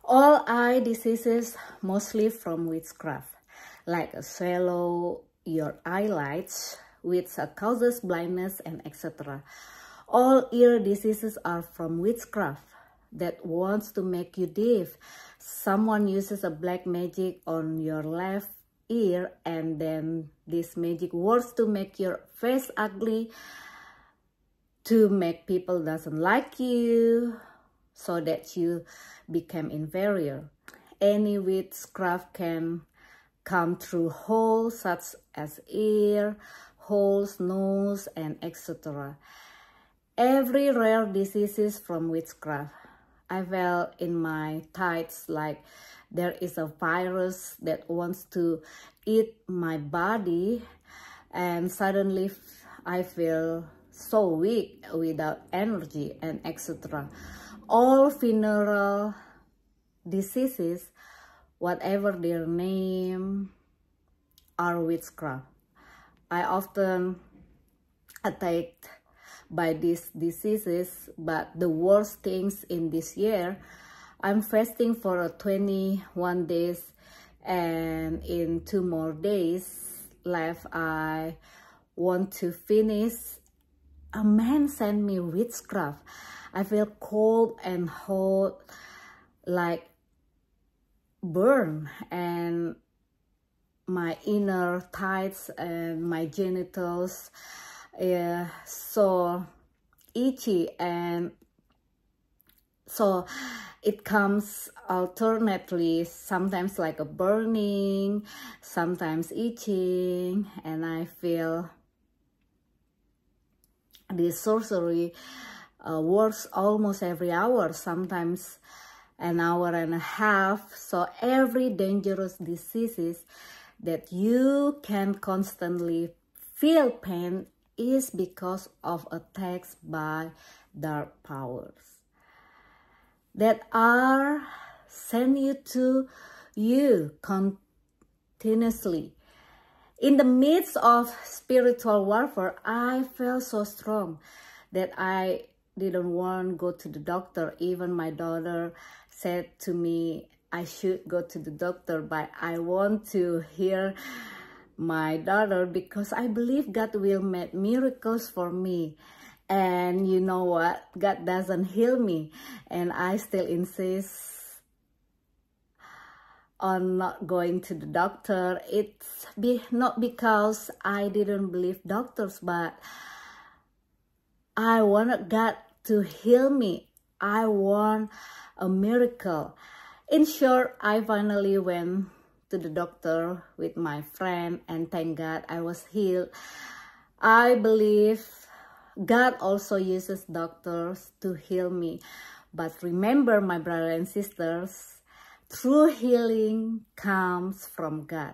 All eye diseases mostly from witchcraft, like a swallow your eyelids, which causes blindness and etc. All ear diseases are from witchcraft that wants to make you deaf. Someone uses a black magic on your left ear, and then this magic works to make your face ugly, to make people doesn't like you, so that you become inferior. Any witchcraft can come through holes such as ear, holes, nose, and etc. Every rare disease is from witchcraft. I felt in my thighs like there is a virus that wants to eat my body, and suddenly I feel so weak, without energy, and etc. All venereal diseases, whatever their name, are witchcraft. I often attacked by these diseases, but the worst things in this year, I'm fasting for 21 days, and in 2 more days left, I want to finish. A man sent me witchcraft. I feel cold and hot, like burn, and my inner thighs and my genitals so itchy, and so it comes alternately, sometimes like a burning, sometimes itching, and I feel this sorcery works almost every hour, sometimes an hour and a half. So every dangerous diseases that you can constantly feel pain is because of attacks by dark powers that are sent to you continuously. In the midst of spiritual warfare, I felt so strong that I didn't want to go to the doctor. Even my daughter said to me, I should go to the doctor, but I want to hear my daughter because I believe God will make miracles for me. And you know what? God doesn't heal me, and I still insist on not going to the doctor. It's not because I didn't believe doctors, but I wanted God to heal me. I want a miracle. In short, I finally went to the doctor with my friend, and thank God I was healed. I believe God also uses doctors to heal me. But remember, my brothers and sisters, true healing comes from God.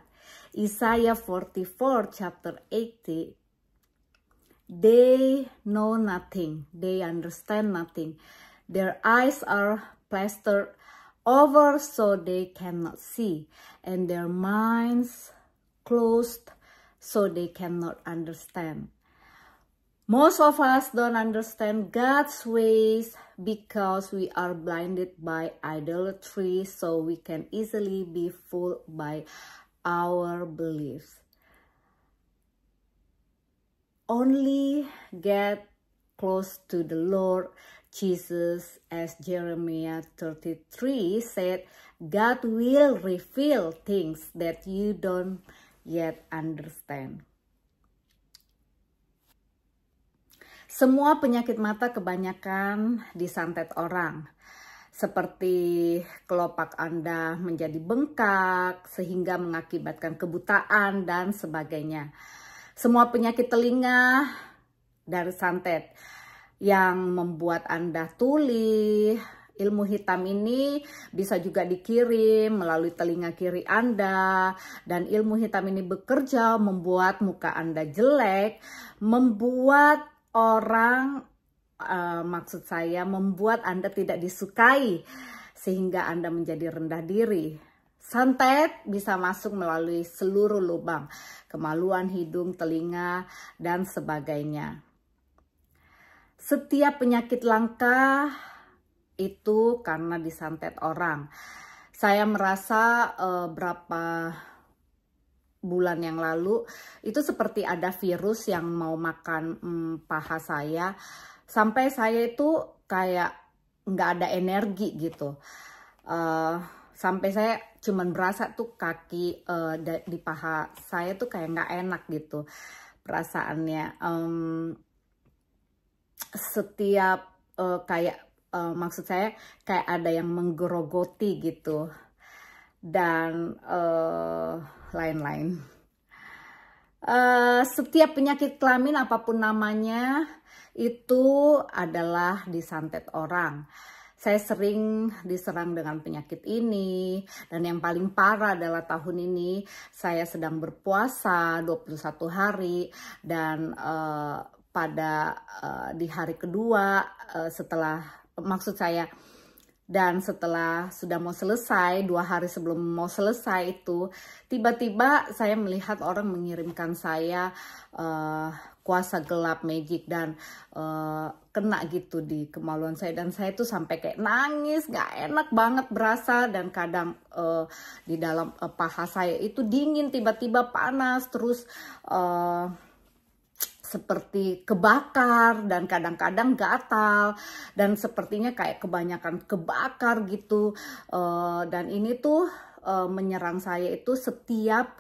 Isaiah 44, chapter 80, they know nothing, they understand nothing. Their eyes are plastered over so they cannot see, and their minds closed so they cannot understand. Most of us don't understand God's ways because we are blinded by idolatry, so we can easily be fooled by our beliefs. Only get close to the Lord Jesus, as Jeremiah 33 said, God will reveal things that you don't yet understand. Semua penyakit mata kebanyakan disantet orang, seperti kelopak Anda menjadi bengkak sehingga mengakibatkan kebutaan dan sebagainya. Semua penyakit telinga dari santet yang membuat Anda tuli. Ilmu hitam ini bisa juga dikirim melalui telinga kiri Anda, dan ilmu hitam ini bekerja membuat muka Anda jelek, membuat orang, maksud saya membuat Anda tidak disukai sehingga Anda menjadi rendah diri. Santet bisa masuk melalui seluruh lubang, kemaluan, hidung, telinga, dan sebagainya. Setiap penyakit langka itu karena disantet orang. Saya merasa berapa bulan yang lalu itu seperti ada virus yang mau makan paha saya, sampai saya itu kayak nggak ada energi gitu. Sampai saya cuman berasa tuh kaki di paha saya tuh kayak nggak enak gitu perasaannya. Setiap kayak maksud saya kayak ada yang menggerogoti gitu, dan lain-lain. Setiap penyakit kelamin apapun namanya itu adalah disantet orang. Saya sering diserang dengan penyakit ini, dan yang paling parah adalah tahun ini saya sedang berpuasa 21 hari, dan di hari kedua setelah, maksud saya, dan setelah sudah mau selesai, 2 hari sebelum mau selesai itu, tiba-tiba saya melihat orang mengirimkan saya kuasa gelap magic, dan kena gitu di kemaluan saya, dan saya tuh sampai kayak nangis, gak enak banget berasa, dan kadang di dalam paha saya itu dingin, tiba-tiba panas, terus seperti kebakar, dan kadang-kadang gatal, dan sepertinya kayak kebanyakan kebakar gitu. Dan ini tuh menyerang saya itu setiap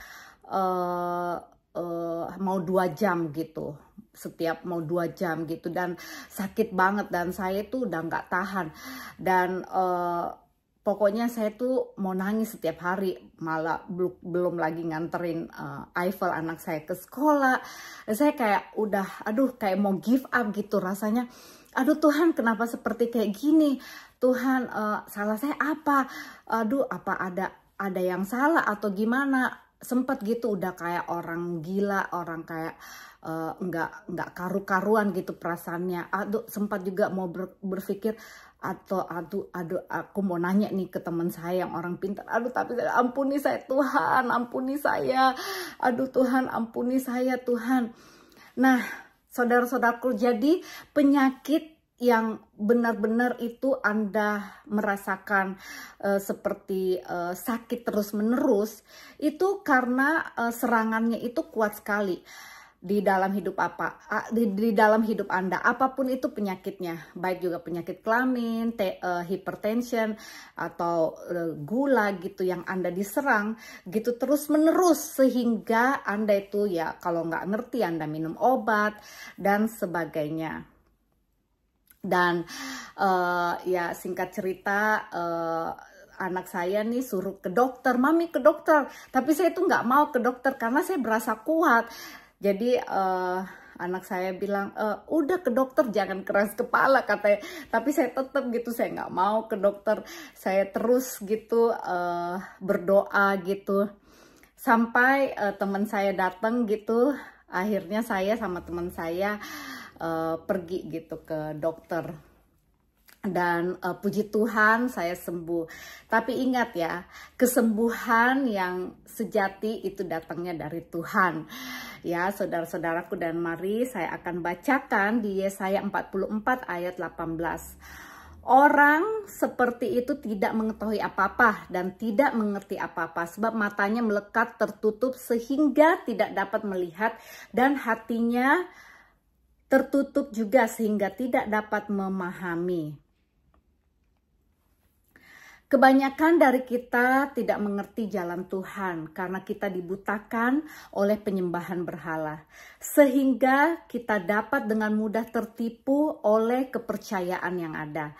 mau 2 jam gitu, setiap mau 2 jam gitu, dan sakit banget, dan saya tuh udah nggak tahan, dan pokoknya saya tuh mau nangis setiap hari, malah belum lagi nganterin Eiffel anak saya ke sekolah. Dan saya kayak udah, aduh, kayak mau give up gitu rasanya. Aduh Tuhan, kenapa seperti kayak gini? Tuhan, salah saya apa? Aduh, apa ada yang salah atau gimana? Sempat gitu udah kayak orang gila, orang kayak nggak karu-karuan gitu perasaannya. Aduh, sempat juga mau berpikir, atau aduh aku mau nanya nih ke teman saya yang orang pintar, aduh tapi ampuni saya Tuhan, ampuni saya, aduh Tuhan ampuni saya Tuhan. Nah saudara-saudaraku, jadi penyakit yang benar-benar itu Anda merasakan seperti sakit terus-menerus, itu karena serangannya itu kuat sekali di dalam hidup di dalam hidup Anda, apapun itu penyakitnya, baik juga penyakit kelamin, hypertension, atau gula gitu yang Anda diserang gitu terus menerus, sehingga Anda itu ya kalau nggak ngerti Anda minum obat dan sebagainya. Dan ya singkat cerita, anak saya nih suruh ke dokter, mami ke dokter, tapi saya tuh nggak mau ke dokter karena saya berasa kuat. Jadi anak saya bilang, udah ke dokter, jangan keras kepala katanya. Tapi saya tetap gitu, saya nggak mau ke dokter. Saya terus gitu berdoa gitu. Sampai teman saya datang gitu. Akhirnya saya sama teman saya pergi gitu ke dokter. Dan puji Tuhan saya sembuh. Tapi ingat ya, kesembuhan yang sejati itu datangnya dari Tuhan. Ya saudara-saudaraku, dan mari saya akan bacakan di Yesaya 44 ayat 18. Orang seperti itu tidak mengetahui apa-apa dan tidak mengerti apa-apa, sebab matanya melekat tertutup sehingga tidak dapat melihat, dan hatinya tertutup juga sehingga tidak dapat memahami. Kebanyakan dari kita tidak mengerti jalan Tuhan karena kita dibutakan oleh penyembahan berhala, sehingga kita dapat dengan mudah tertipu oleh kepercayaan yang ada,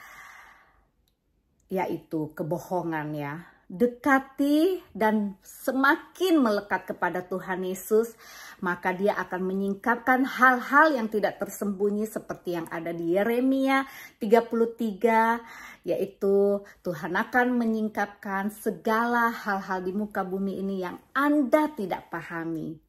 yaitu kebohongan ya. Dekati dan semakin melekat kepada Tuhan Yesus, maka Dia akan menyingkapkan hal-hal yang tidak tersembunyi seperti yang ada di Yeremia 33, yaitu Tuhan akan menyingkapkan segala hal-hal di muka bumi ini yang Anda tidak pahami.